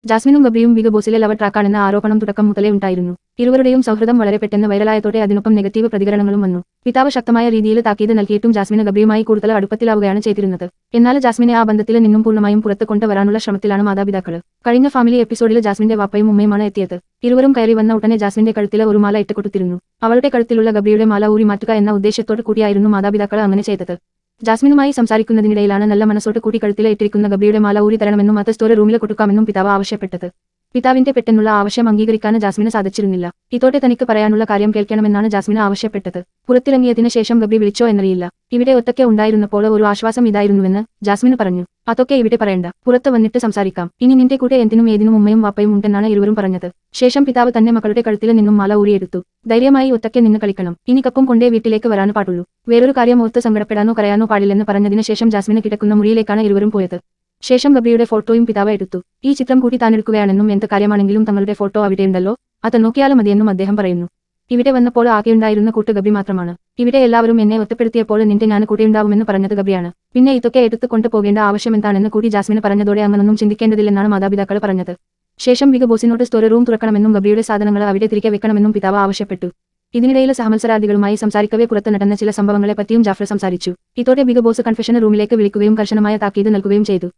ജാസ്മിനും ഗബ്രിയും big ബോസിലെ lover ട്രാക്കാണെന്ന ആരോപണം തുടക്കം മുതലേ ഉണ്ടായിരുന്നു. ഇരുവരുടെയും സൗഹൃദം വളരെ പെട്ടെന്ന് വൈറലായതോടെ അതിനൊപ്പം നെഗറ്റീവ് പ്രതികരണങ്ങളും വന്നു. പിതാവ് ശക്തമായ രീതിയിൽ താക്കീത് നൽകിയിട്ടും ജാസ്മിന് ഗബ്രിയുമായി കൂടുതൽ അടുപ്പത്തിലാവുകയാണ് ചെയ്തിരുന്നത്. എന്നാൽ ജാസ്മിനെ ആ ബന്ധത്തിൽ നിന്നും പൂർണ്ണമായും പുറത്ത് കൊണ്ടുവരാനുള്ള ശ്രമത്തിലാണ് മാതാപിതാക്കൾ. കഴിഞ്ഞ ഫാമിലി എപ്പിസോഡിൽ ജാസ്മിന്റെ വാപ്പയും ഉമ്മയുമാണ് എത്തിയത്. ഇരുവരും കയറി വന്ന ഉടനെ ജാസ്മിന്റെ കഴുത്തിൽ ഒരു മാല ഇട്ട് കൊടുത്തിരുന്നു. അവളുടെ കഴുത്തിലുള്ള ഗബ്രിയുടെ മാല ഊരി മാറ്റുക എന്ന ഉദ്ദേശത്തോട് കൂടിയായിരുന്നു മാതാപിതാക്കൾ അങ്ങനെ ചെയ്തത്. ജാസ്മിനുമായി സംസാരിക്കുന്നതിനിടയിലാണ് നല്ല മനസ്സോട്ട് കൂടി കഴുത്തിൽ ഇട്ടിരിക്കുന്ന ഗബ്രിയുടെ മാല ഊരി തരണമെന്നും അത് സ്റ്റോർ റൂമിൽ കൊടുക്കാമെന്നും പിതാവ് ആവശ്യപ്പെട്ടത്. പിതാവിന്റെ പെട്ടെന്നുള്ള ആവശ്യം അംഗീകരിക്കാൻ ജാസ്മിന് സാധിച്ചിരുന്നില്ല. ഇതോടെ തനിക്ക് പറയാനുള്ള കാര്യം കേൾക്കണമെന്നാണ് ജാസ്മിന് ആവശ്യപ്പെട്ടത്. പുറത്തിറങ്ങിയതിന് ശേഷം ഗബ്രി വിളിച്ചോ എന്നറിയില്ല. ഇവിടെ ഒറ്റയ്ക്ക് ഉണ്ടായിരുന്നപ്പോൾ ഒരു ആശ്വാസം ഇതായിരുന്നുവെന്ന് ജാസ്മിന് പറഞ്ഞു. അതൊക്കെ ഇവിടെ പറയണ്ട, പുറത്ത് വന്നിട്ട് സംസാരിക്കാം. ഇനി നിന്റെ കൂടെ എന്തിനും ഏതിനും ഉമ്മയും വാപ്പയും ഉണ്ടെന്നാണ് ഇരുവരും പറഞ്ഞത്. ശേഷം പിതാവ് തന്നെ മക്കളുടെ കഴുത്തിൽ നിന്നും മാല ഊരിയെടുത്തു. ധൈര്യമായി ഒറ്റയ്ക്ക് നിന്ന് കളിക്കണം, ഇനി കപ്പും കൊണ്ടേ വീട്ടിലേക്ക് വരാൻ പാടുള്ളൂ. വേറൊരു കാര്യം ഓർത്ത് സങ്കടപ്പെടാനോ കരയാനോ പാടില്ലെന്ന് പറഞ്ഞതിന് ശേഷം ജാസ്മിന് കിടക്കുന്ന മുറിയിലേക്കാണ് ഇരുവരും പോയത്. ശേഷം ഗബ്രിയുടെ ഫോട്ടോയും പിതാവ് എടുത്തു. ഈ ചിത്രം കൂടി താനെടുക്കുകയാണെന്നും എന്ത് കാര്യമാണെങ്കിലും തങ്ങളുടെ ഫോട്ടോ അവിടെയുണ്ടല്ലോ, അത് നോക്കിയാലും മതിയെന്നും അദ്ദേഹം പറയുന്നു. ഇവിടെ വന്നപ്പോൾ ആകെയുണ്ടായിരുന്ന കൂട്ട് ഗബ്രി മാത്രമാണ്. ഇവിടെ എല്ലാവരും എന്നെ ഒറ്റപ്പെടുത്തിയപ്പോൾ നിന്റെ ഞാൻ കൂടെയുണ്ടാവുമെന്ന് പറഞ്ഞത് ഗബ്രിയാണ്. പിന്നെ ഇതൊക്കെ എടുത്ത് കൊണ്ടുപോകേണ്ട ആവശ്യമെന്താണെന്ന് കൂടി ജാസ്മിന് പറഞ്ഞതോടെ അങ്ങനൊന്നും ചിന്തിക്കേണ്ടതില്ലെന്നാണ് മാതാപിതാക്കൾ പറഞ്ഞത്. ശേഷം ബിഗ് ബോസിനോട് സ്റ്റോർ റൂം തുറക്കണമെന്നും ഗബ്രിയുടെ സാധനങ്ങൾ അവിടെ തിരികെ വെക്കണമെന്നും പിതാവ് ആവശ്യപ്പെട്ടു. ഇതിനിടയിൽ സഹമത്സരാർത്ഥികളുമായി സംസാരിക്കവേ പുറത്ത് നടന്ന ചില സംഭവങ്ങളെ പറ്റിയും ജാഫർ സംസാരിച്ചു. ഇതോടെ ബിഗ് ബോസ് കൺഫെഷൻ റൂമിലേക്ക് വിളിക്കുകയും കർശനമായ താക്കീത് നൽകുകയും ചെയ്തു.